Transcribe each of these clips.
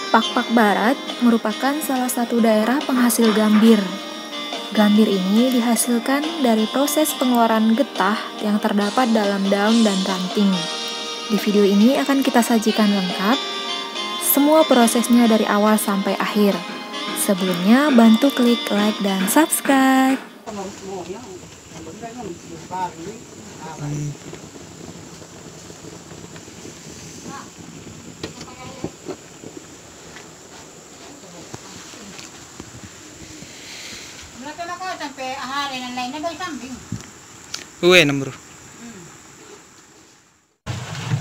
Pakpak Barat merupakan salah satu daerah penghasil gambir. Gambir ini dihasilkan dari proses pengeluaran getah yang terdapat dalam daun dan ranting. Di video ini akan kita sajikan lengkap semua prosesnya dari awal sampai akhir. Sebelumnya bantu klik like dan subscribe. Sampai hari yang lainnya dari samping. Bro.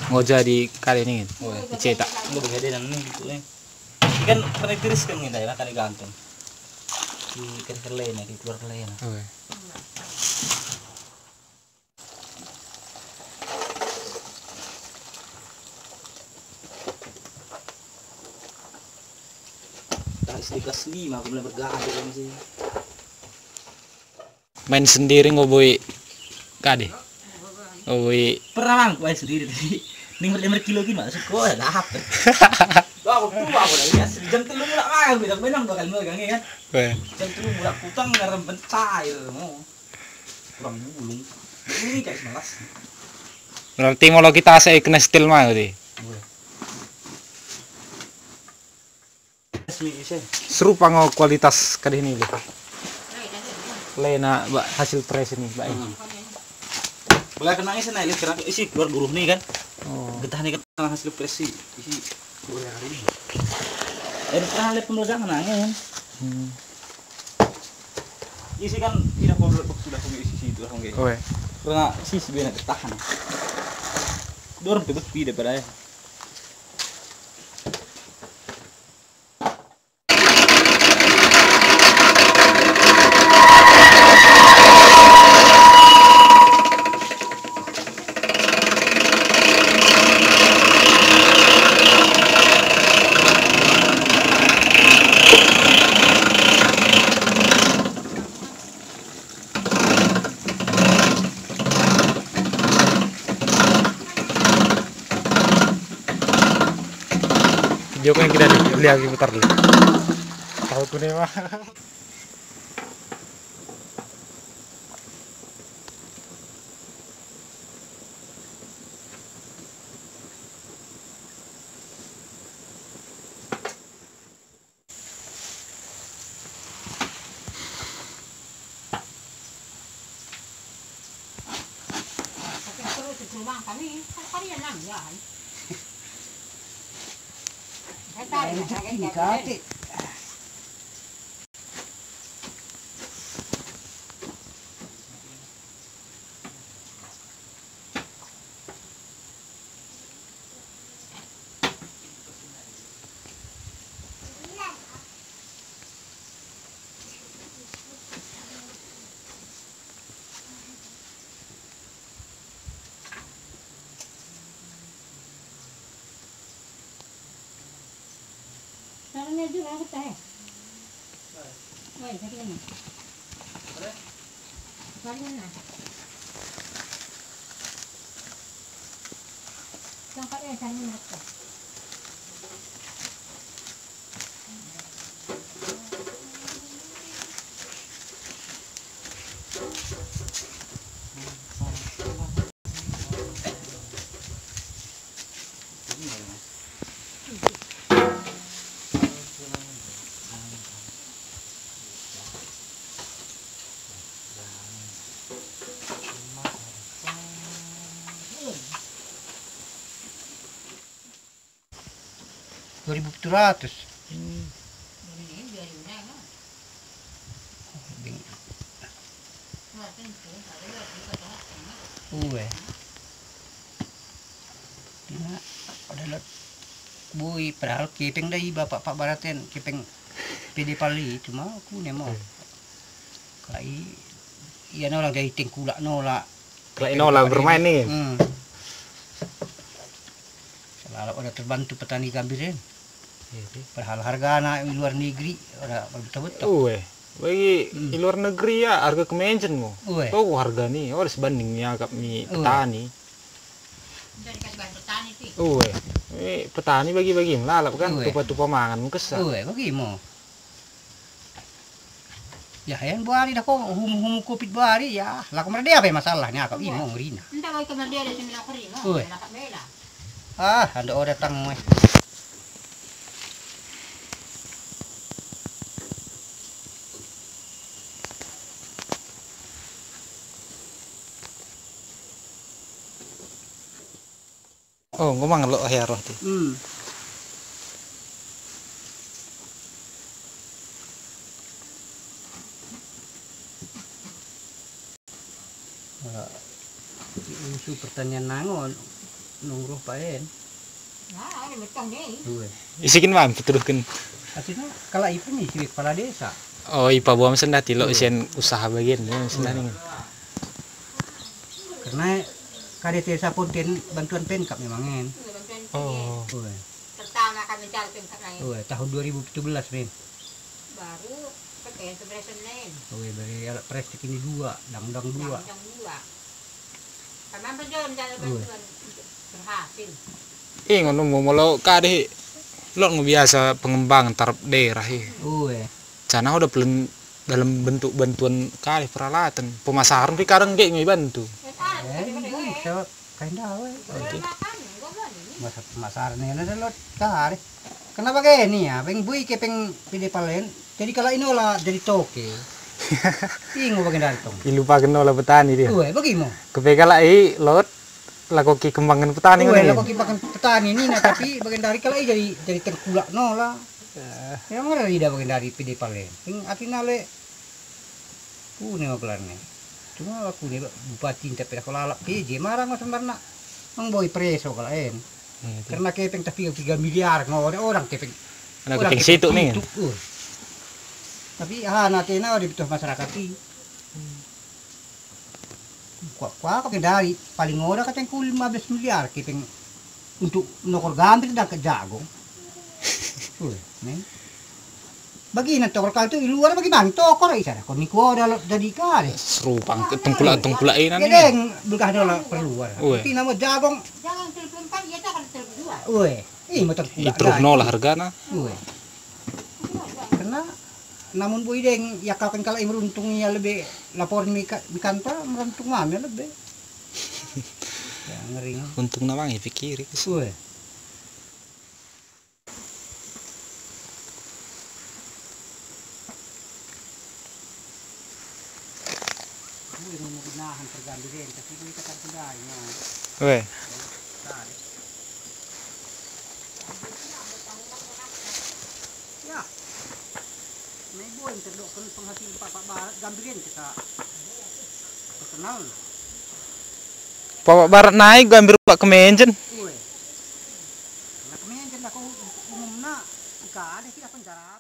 Ngoja di kali ini gitu. Dicetak. Nggak begede dan ini gitu nih. Ikan pernah tiris kan kita ya, kan gantung. Di kerlena, di keluar kerlena. Di kelas 5 aku mulai bergadang sih. Main sendiri ngoboi kade. Ngoboi Pernah main sendiri tadi. 5 kilo gini masuk kok ada apa? Aku tua aku dah lihat jam 3 mulak main beda benang 2 kali megang kan. Jam 3 mulak putang ngarem pencair mau. Kurang bulung. Ini kayak malas. berarti mau kita saya kena steel mah tadi. Serupa ngo kualitas kade ini gitu. Lena hasil press ini baik. Boleh kenangnya sana lihat kerap isi keluar buruh nih kan. Oh. Getah nih kan hasil press isi boleh hari ini. Ada pernah lihat pemelegangan nanya kan. Isi kan tidak perlu sudah punya isi itu langsung gitu. Oh. Karena isi sebenarnya ketahan. Dorong tebet pi daripada ya. Video yang kita lihat lagi putar dulu. Tahu ku nih mah. Caranya juga kita ya. Woi, tadi kan. Mana? Tempatnya sana mereka. $2.700. Adalah bui padahal kipeng dari bapak Pak Baraten kipeng PD Pali cuma aku nih mau kai iya nolak dari tengkulak nolak Kalau inola bermain nih. Selalu ada terbantu petani gambirin. Padahal harga anak di luar negeri ada betul-betul. Bagi di luar negeri ya harga kemenjen mo. Oh Harga nih, sebandingnya kami petani. Dari kasih petani sih. Petani bagi-bagi melalap kan, Uwe. tupa-tupa mangan mengkesa. Bagi mo. Ya, yan buari dah ko humukupit buari ya. Lah kemana dia apa masalahnya kau imo ngerina. Entah kau kemana dia ada sembilan kering. Uwe. Nak mela. Ah, anda orang datang mo. Oh, ngomong lo ya roh ti. Usu pertanian nangon nungruh paen. Nah, ini metong ni. Uwe. Isikin mam teruskan. Artinya kalau itu nih si kepala desa. Oh, ipa buam sendati lo isian usaha bagian sendani. Karena kade desa Ponten bantuan Pemkap memangin. Oh. Uwe. Pertama kami cari pemkap lain. Uwe, tahun 2017 men. Baru pakai seberesan lain. Uwe, dari alat prestik ini 2, dangdang 2. Yang dua. Kami berjalan mencari bantuan berhasil. Ngono mau lo kade lo ngebiasa pengembang tarap daerah Uwe. Cana udah belum dalam bentuk bantuan kali peralatan pemasaran tapi kadang kayak ngebantu. Bisa kain dawe. Masa pemasaran ini ada lot kare. Kenapa kayak ini ya? Peng bui ke peng pide palen. Jadi kalau ini olah jadi toke. Ingo bagian dari tong. Lupa kenal petani dia. Uwe, bagaimana? Kepekala lot lakoki kembangan petani Uwe, ngono. lah kok kipakan petani ini nah tapi bagian dari kalau jadi tengkulak no lah. Yang mana tidak bagian dari pide palen. Peng atina le. Nih magelarnya. Cuma aku nih bupati tapi aku lalap PJ marah nggak sebenarnya. Mengboy preso kalau karena kepeng tapi 3 miliar ngore orang kepeng. Ana kepeng situ nih. Tapi nanti di butuh masyarakat ini. Kuat pakai dari paling ora katanya 15 miliar kepeng untuk nokor gambir dan ke jagung. Nih. Bagi nanti tokor itu di luar bagaimana tokor isa kon niku ada jadi kare. Seru pang tengkulak ini. Gedeng bukan ada perlu. Tapi nama jagung. Jangan telepon kan ya tak akan telepon dua. Uwe, motor kuda. Terus nol hargana. Uwe. Karena namun bu ideng ya kau kan kalau meruntungnya lebih lapor di kantor meruntung mami lebih. Ya ngeri. Untung namang pikir. Uwe. Nahan terganti deh, tapi kita kan kendalinya. Weh. Ya, may buwan terdokon penghasil Pak Gambirin kita kenal. Pak Barat naik gambir Pak Kemenjen. Uwe. Nah Kemenjen aku umumna, ika ada kita penjara.